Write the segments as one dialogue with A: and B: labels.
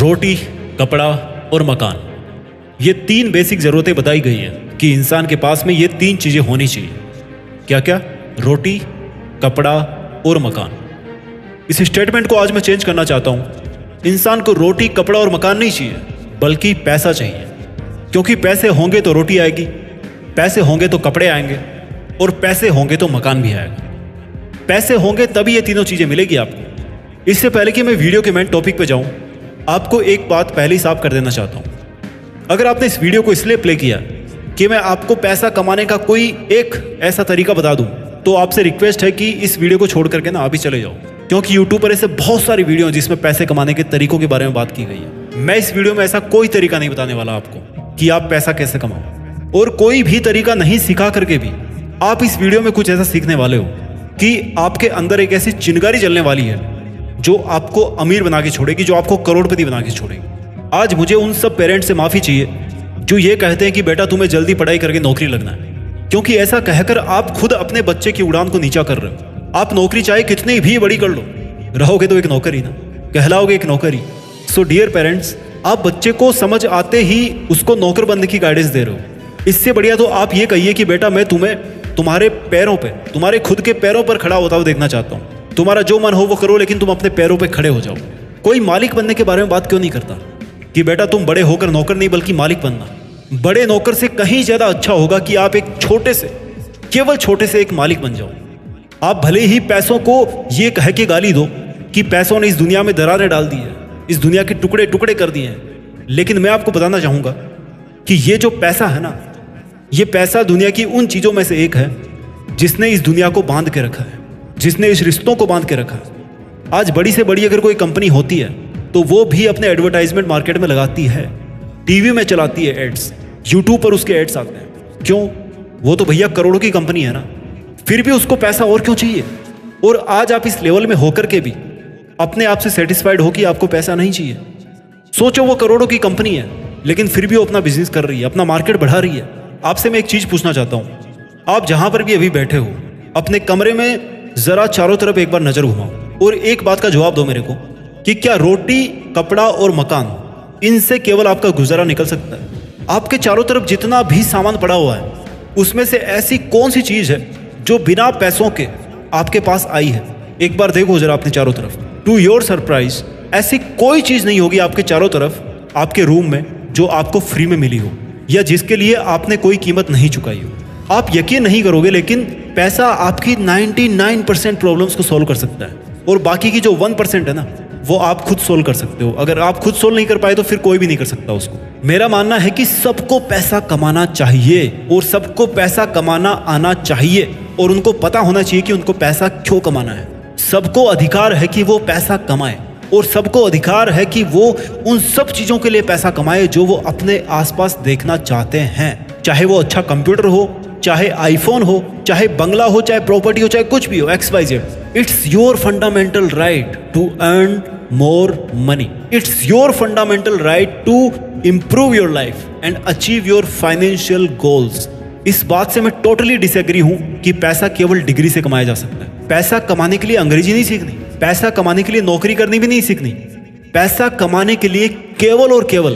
A: रोटी, कपड़ा और मकान, ये तीन बेसिक ज़रूरतें बताई गई हैं कि इंसान के पास में ये तीन चीज़ें होनी चाहिए। क्या क्या? रोटी, कपड़ा और मकान। इस स्टेटमेंट को आज मैं चेंज करना चाहता हूँ। इंसान को रोटी, कपड़ा और मकान नहीं चाहिए, बल्कि पैसा चाहिए। क्योंकि पैसे होंगे तो रोटी आएगी, पैसे होंगे तो कपड़े आएंगे और पैसे होंगे तो मकान भी आएगा। पैसे होंगे तभी ये तीनों चीज़ें मिलेगी आपको। इससे पहले कि मैं वीडियो के मेन टॉपिक पे जाऊं, आपको एक बात पहले ही साफ कर देना चाहता हूं। अगर आपने इस वीडियो को इसलिए प्ले किया कि मैं आपको पैसा कमाने का कोई एक ऐसा तरीका बता दूं, तो आपसे रिक्वेस्ट है कि इस वीडियो को छोड़ करके ना अभी चले जाओ। क्योंकि यूट्यूब पर ऐसे बहुत सारी वीडियो हैं जिसमें पैसे कमाने के तरीकों के बारे में बात की गई है। मैं इस वीडियो में ऐसा कोई तरीका नहीं बताने वाला आपको कि आप पैसा कैसे कमाओ, और कोई भी तरीका नहीं सिखा करके भी आप इस वीडियो में कुछ ऐसा सीखने वाले हो कि आपके अंदर एक ऐसी चिंगारी जलने वाली है जो आपको अमीर बना के छोड़ेगी, जो आपको करोड़पति बना के छोड़ेगी। आज मुझे उन सब पेरेंट्स से माफ़ी चाहिए जो ये कहते हैं कि बेटा तुम्हें जल्दी पढ़ाई करके नौकरी लगना है, क्योंकि ऐसा कहकर आप खुद अपने बच्चे की उड़ान को नीचा कर रहे हो। आप नौकरी चाहे कितनी भी बड़ी कर लो, रहोगे तो एक नौकर ही ना, कहलाओगे एक नौकर ही। सो डियर पेरेंट्स, आप बच्चे को समझ आते ही उसको नौकर बनने की गाइडेंस दे रहे हो। इससे बढ़िया तो आप ये कहिए कि बेटा मैं तुम्हें तुम्हारे पैरों पे, तुम्हारे खुद के पैरों पर खड़ा होता हुआ देखना चाहता हूँ। तुम्हारा जो मन हो वो करो, लेकिन तुम अपने पैरों पे खड़े हो जाओ। कोई मालिक बनने के बारे में बात क्यों नहीं करता कि बेटा तुम बड़े होकर नौकर नहीं बल्कि मालिक बनना। बड़े नौकर से कहीं ज़्यादा अच्छा होगा कि आप एक छोटे से, केवल छोटे से एक मालिक बन जाओ। आप भले ही पैसों को ये कह के गाली दो कि पैसों ने इस दुनिया में दरारें डाल दी है, इस दुनिया के टुकड़े टुकड़े कर दिए हैं, लेकिन मैं आपको बताना चाहूँगा कि ये जो पैसा है ना, ये पैसा दुनिया की उन चीज़ों में से एक है जिसने इस दुनिया को बांध के रखा है, जिसने इस रिश्तों को बांध के रखा है। आज बड़ी से बड़ी अगर कोई कंपनी होती है तो वो भी अपने एडवर्टाइजमेंट मार्केट में लगाती है, टीवी में चलाती है एड्स, यूट्यूब पर उसके एड्स आते हैं। क्यों? वो तो भैया करोड़ों की कंपनी है ना, फिर भी उसको पैसा और क्यों चाहिए? और आज आप इस लेवल में होकर के भी अपने आप से सेटिस्फाइड हो कि आपको पैसा नहीं चाहिए। सोचो वो करोड़ों की कंपनी है, लेकिन फिर भी वो अपना बिजनेस कर रही है, अपना मार्केट बढ़ा रही है। आपसे मैं एक चीज़ पूछना चाहता हूँ, आप जहाँ पर भी अभी बैठे हो, अपने कमरे में ज़रा चारों तरफ एक बार नज़र घुमाओ और एक बात का जवाब दो मेरे को कि क्या रोटी, कपड़ा और मकान, इनसे केवल आपका गुजारा निकल सकता है? आपके चारों तरफ जितना भी सामान पड़ा हुआ है, उसमें से ऐसी कौन सी चीज़ है जो बिना पैसों के आपके पास आई है? एक बार देखो जरा अपने चारों तरफ। टू योर सरप्राइज, ऐसी कोई चीज़ नहीं होगी आपके चारों तरफ, आपके रूम में, जो आपको फ्री में मिली हो या जिसके लिए आपने कोई कीमत नहीं चुकाई हो। आप यकीन नहीं करोगे, लेकिन पैसा आपकी 99% प्रॉब्लम्स को सॉल्व कर सकता है, और बाकी की जो 1% है ना, वो आप खुद सोल्व कर सकते हो। अगर आप खुद सोल्व नहीं कर पाए तो फिर कोई भी नहीं कर सकता उसको। मेरा मानना है कि सबको पैसा कमाना चाहिए और सबको पैसा कमाना आना चाहिए, और उनको पता होना चाहिए कि उनको पैसा क्यों कमाना है। सबको अधिकार है कि वो पैसा कमाए, और सबको अधिकार है कि वो उन सब चीज़ों के लिए पैसा कमाए जो वो अपने आसपास देखना चाहते हैं। चाहे वो अच्छा कंप्यूटर हो, चाहे आईफोन हो, चाहे बंगला हो, चाहे प्रॉपर्टी हो, चाहे कुछ भी हो, XYZ। It's your fundamental right to earn more money. It's your fundamental right to improve your life and achieve your financial goals. इस बात से मैं टोटली डिसएग्री हूं कि पैसा केवल डिग्री से कमाया जा सकता है। पैसा कमाने के लिए अंग्रेजी नहीं सीखनी, पैसा कमाने के लिए नौकरी करनी भी नहीं सीखनी। पैसा कमाने के लिए केवल और केवल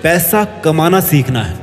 A: पैसा कमाना सीखना है।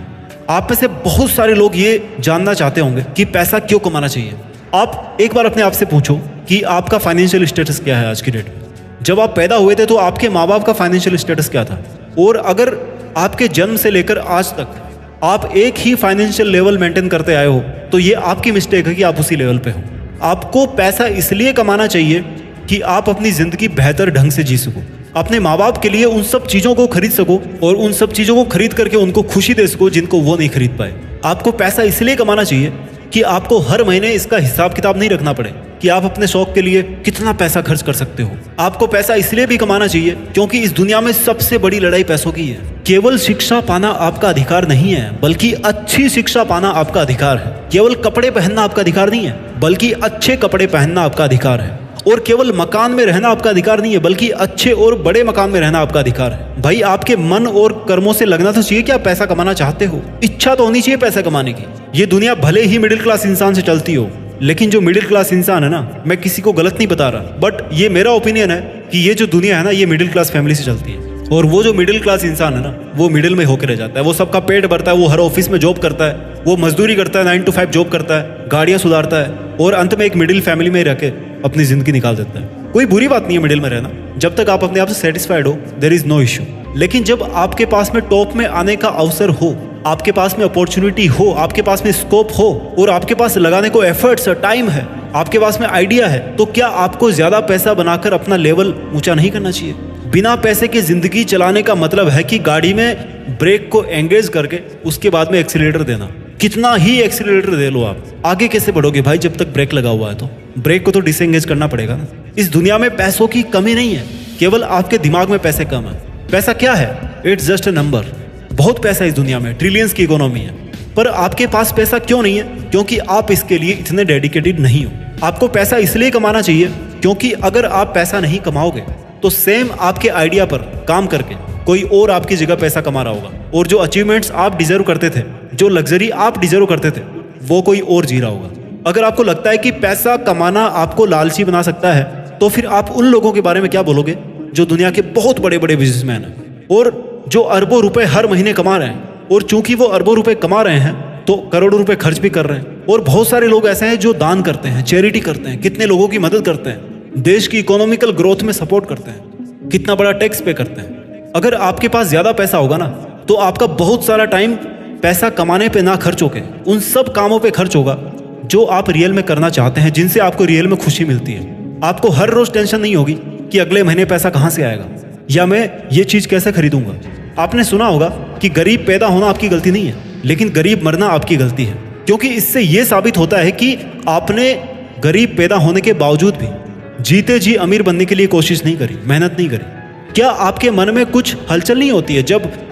A: आप में से बहुत सारे लोग ये जानना चाहते होंगे कि पैसा क्यों कमाना चाहिए। आप एक बार अपने आप से पूछो कि आपका फाइनेंशियल स्टेटस क्या है आज की डेट में। जब आप पैदा हुए थे तो आपके माँ बाप का फाइनेंशियल स्टेटस क्या था? और अगर आपके जन्म से लेकर आज तक आप एक ही फाइनेंशियल लेवल मेंटेन करते आए हो, तो ये आपकी मिस्टेक है कि आप उसी लेवल पे हो। आपको पैसा इसलिए कमाना चाहिए कि आप अपनी ज़िंदगी बेहतर ढंग से जी सको, अपने माँ बाप के लिए उन सब चीज़ों को खरीद सको, और उन सब चीज़ों को खरीद करके उनको खुशी दे सको जिनको वो नहीं खरीद पाए। आपको पैसा इसलिए कमाना चाहिए कि आपको हर महीने इसका हिसाब किताब नहीं रखना पड़े कि आप अपने शौक के लिए कितना पैसा खर्च कर सकते हो। आपको पैसा इसलिए भी कमाना चाहिए क्योंकि इस दुनिया में सबसे बड़ी लड़ाई पैसों की है। केवल शिक्षा पाना आपका अधिकार नहीं है, बल्कि अच्छी शिक्षा पाना आपका अधिकार है। केवल कपड़े पहनना आपका अधिकार नहीं है, बल्कि अच्छे कपड़े पहनना आपका अधिकार है। और केवल मकान में रहना आपका अधिकार नहीं है, बल्कि अच्छे और बड़े मकान में रहना आपका अधिकार है। भाई, आपके मन और कर्मों से लगना तो चाहिए कि आप पैसा कमाना चाहते हो। इच्छा तो होनी चाहिए पैसा कमाने की। ये दुनिया भले ही मिडिल क्लास इंसान से चलती हो, लेकिन जो मिडिल क्लास इंसान है ना, मैं किसी को गलत नहीं बता रहा, बट ये मेरा ओपिनियन है कि ये जो दुनिया है ना, ये मिडिल क्लास फैमिली से चलती है। और वो जो मिडिल क्लास इंसान है ना, वो मिडिल में होकर रह जाता है। वो सबका पेट भरता है, वो हर ऑफिस में जॉब करता है, वो मजदूरी करता है, 9 to 5 जॉब करता है, गाड़ियां सुधारता है, और अंत में एक मिडिल फैमिली में रह के अपनी जिंदगी निकाल देता है। कोई बुरी बात नहीं है मिडिल में रहना, जब तक आप अपने आप से सेटिस्फाइड हो, देयर इज नो इश्यू। लेकिन जब आपके पास में टॉप में आने का अवसर हो, आपके पास में अपॉर्चुनिटी हो, आपके पास में स्कोप हो, और आपके पास लगाने को एफर्ट्स, टाइम है, आपके पास में आइडिया है, तो क्या आपको ज्यादा पैसा बनाकर अपना लेवल ऊंचा नहीं करना चाहिए? बिना पैसे की जिंदगी चलाने का मतलब है कि गाड़ी में ब्रेक को एंगेज करके उसके बाद में एक्सीलरेटर देना। कितना ही एक्सीलरेटर दे लो, आप आगे कैसे बढ़ोगे भाई जब तक ब्रेक लगा हुआ है? तो ब्रेक को तो डिसएंगेज करना पड़ेगा ना। इस दुनिया में पैसों की कमी नहीं है, केवल आपके दिमाग में पैसे कम है। पैसा क्या है? It's just a number. बहुत पैसा इस दुनिया में, ट्रिलियंस की इकोनॉमी है, पर आपके पास पैसा क्यों नहीं है? क्योंकि आप इसके लिए इतने डेडिकेटेड नहीं हो। आपको पैसा इसलिए कमाना चाहिए क्योंकि अगर आप पैसा नहीं कमाओगे तो सेम आपके आइडिया पर काम करके कोई और आपकी जगह पैसा कमा रहा होगा, और जो अचीवमेंट्स आप डिजर्व करते थे, जो लग्जरी आप डिजर्व करते थे, वो कोई और जी रहा होगा। अगर आपको लगता है कि पैसा कमाना आपको लालची बना सकता है, तो फिर आप उन लोगों के बारे में क्या बोलोगे जो दुनिया के बहुत बड़े बड़े बिजनेसमैन हैं और जो अरबों रुपए हर महीने कमा रहे हैं, और चूंकि वो अरबों रुपए कमा रहे हैं तो करोड़ों रुपए खर्च भी कर रहे हैं। और बहुत सारे लोग ऐसे हैं जो दान करते हैं, चैरिटी करते हैं, कितने लोगों की मदद करते हैं, देश की इकोनॉमिकल ग्रोथ में सपोर्ट करते हैं, कितना बड़ा टैक्स पे करते हैं। अगर आपके पास ज्यादा पैसा होगा ना, तो आपका बहुत सारा टाइम पैसा कमाने पे ना खर्च होके उन सब कामों पे खर्च होगा जो आप रियल में करना चाहते हैं, जिनसे आपको रियल में खुशी मिलती है। आपको हर रोज टेंशन नहीं होगी कि अगले महीने पैसा कहाँ से आएगा या मैं ये चीज कैसे खरीदूंगा। आपने सुना होगा कि गरीब पैदा होना आपकी गलती नहीं है, लेकिन गरीब मरना आपकी गलती है, क्योंकि इससे यह साबित होता है कि आपने गरीब पैदा होने के बावजूद भी जीते जी अमीर बनने के लिए कोशिश नहीं करी, मेहनत नहीं करी। क्या आपके मन में कुछ हलचल नहीं होती है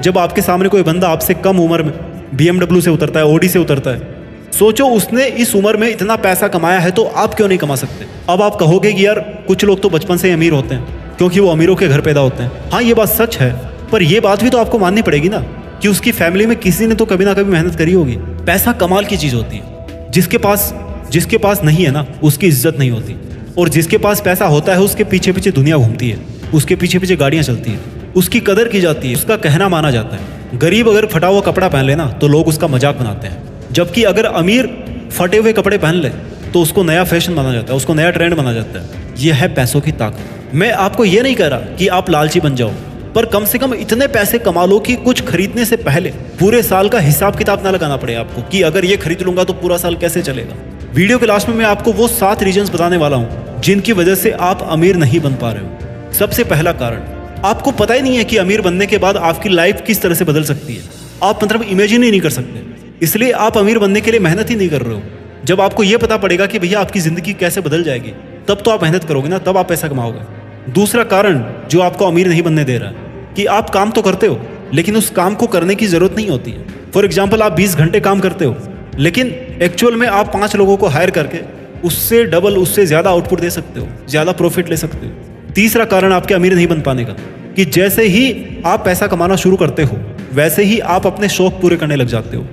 A: जब आपके सामने कोई बंदा आपसे कम उम्र में BMW से उतरता है, ऑडी से उतरता है? सोचो उसने इस उम्र में इतना पैसा कमाया है, तो आप क्यों नहीं कमा सकते? अब आप कहोगे कि यार कुछ लोग तो बचपन से ही अमीर होते हैं क्योंकि वो अमीरों के घर पैदा होते हैं। हाँ, ये बात सच है, पर यह बात भी तो आपको माननी पड़ेगी ना कि उसकी फैमिली में किसी ने तो कभी ना कभी मेहनत करी होगी। पैसा कमाल की चीज होती है। जिसके पास नहीं है ना, उसकी इज्जत नहीं होती, और जिसके पास पैसा होता है उसके पीछे पीछे दुनिया घूमती है, उसके पीछे पीछे गाड़ियां चलती है, उसकी कदर की जाती है, उसका कहना माना जाता है। गरीब अगर फटा हुआ कपड़ा पहन ले ना, तो लोग उसका मजाक बनाते हैं, जबकि अगर अमीर फटे हुए कपड़े पहन ले तो उसको नया फैशन माना जाता है, उसको नया ट्रेंड माना जाता है। यह है पैसों की ताकत। मैं आपको ये नहीं कह रहा कि आप लालची बन जाओ, पर कम से कम इतने पैसे कमा लो कि कुछ खरीदने से पहले पूरे साल का हिसाब किताब ना लगाना पड़े आपको कि अगर ये खरीद लूंगा तो पूरा साल कैसे चलेगा। वीडियो के लास्ट में मैं आपको वो 7 रीजंस बताने वाला हूं जिनकी वजह से आप अमीर नहीं बन पा रहे हो। सबसे पहला कारण, आपको पता ही नहीं है कि अमीर बनने के बाद आपकी लाइफ किस तरह से बदल सकती है। आप मतलब इमेजिन ही नहीं कर सकते, इसलिए आप अमीर बनने के लिए मेहनत ही नहीं कर रहे हो। जब आपको यह पता पड़ेगा कि भैया आपकी जिंदगी कैसे बदल जाएगी, तब तो आप मेहनत करोगे ना, तब आप पैसा कमाओगे। दूसरा कारण जो आपको अमीर नहीं बनने दे रहा है कि आप काम तो करते हो, लेकिन उस काम को करने की जरूरत नहीं होती है। फॉर एग्जाम्पल, आप 20 घंटे काम करते हो, लेकिन एक्चुअल में आप 5 लोगों को हायर करके उससे डबल, उससे ज्यादा आउटपुट दे सकते हो, ज्यादा प्रॉफिट ले सकते हो। तीसरा कारण आपके अमीर नहीं बन पाने का कि जैसे ही आप पैसा कमाना शुरू करते हो, वैसे ही आप अपने शौक पूरे करने लग जाते हो।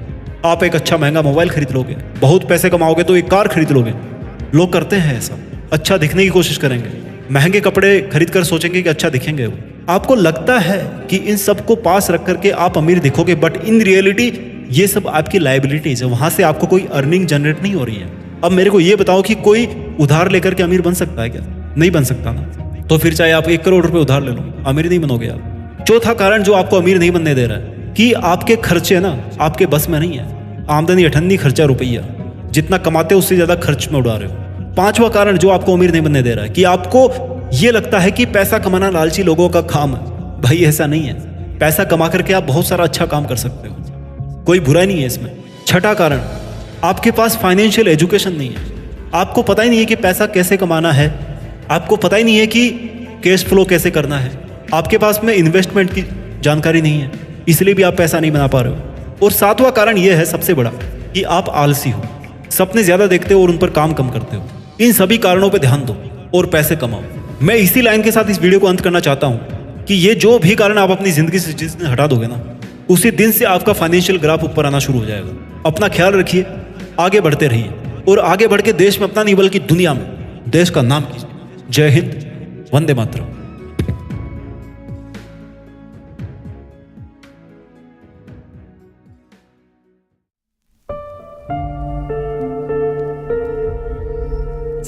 A: आप एक अच्छा महंगा मोबाइल खरीद लोगे, बहुत पैसे कमाओगे तो एक कार खरीद लोगे। लोग करते हैं ऐसा, अच्छा दिखने की कोशिश करेंगे, महंगे कपड़े खरीद कर सोचेंगे कि अच्छा दिखेंगे वो। आपको लगता है कि इन सब को पास रख करके आप अमीर दिखोगे, बट इन रियलिटी ये सब आपकी लाइबिलिटीज है, वहां से आपको कोई अर्निंग जनरेट नहीं हो रही है। अब मेरे को ये बताओ कि कोई उधार लेकर के अमीर बन सकता है क्या? नहीं बन सकता ना। तो फिर चाहे आप 1 करोड़ रुपए उधार ले लो, अमीर नहीं बनोगे आप। चौथा कारण जो आपको अमीर नहीं बनने दे रहा है कि आपके खर्चे ना आपके बस में नहीं है। आमदनी अठन्नी, खर्चा रुपया, जितना कमाते हो उससे ज्यादा खर्च में उड़ा रहे हो। पांचवा कारण जो आपको अमीर नहीं बनने दे रहा है कि आपको ये लगता है कि पैसा कमाना लालची लोगों का काम है। भाई ऐसा नहीं है, पैसा कमा करके आप बहुत सारा अच्छा काम कर सकते हो, कोई बुराई नहीं है इसमें। छठा कारण, आपके पास फाइनेंशियल एजुकेशन नहीं है। आपको पता ही नहीं है कि पैसा कैसे कमाना है, आपको पता ही नहीं है कि कैश फ्लो कैसे करना है, आपके पास में इन्वेस्टमेंट की जानकारी नहीं है, इसलिए भी आप पैसा नहीं बना पा रहे हो। और सातवां कारण यह है सबसे बड़ा कि आप आलसी हो, सपने ज्यादा देखते हो और उन पर काम कम करते हो। इन सभी कारणों पर ध्यान दो और पैसे कमाओ। मैं इसी लाइन के साथ इस वीडियो को अंत करना चाहता हूं कि ये जो भी कारण आप अपनी जिंदगी से जिस दिन हटा दोगे ना, उसी दिन से आपका फाइनेंशियल ग्राफ ऊपर आना शुरू हो जाएगा। अपना ख्याल रखिए, आगे बढ़ते रहिए और आगे बढ़ के देश में अपना नहीं बल्कि दुनिया में देश का नाम कीजिए। जय हिंद, वंदे मातरम।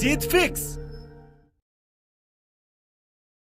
B: जीत फिक्स।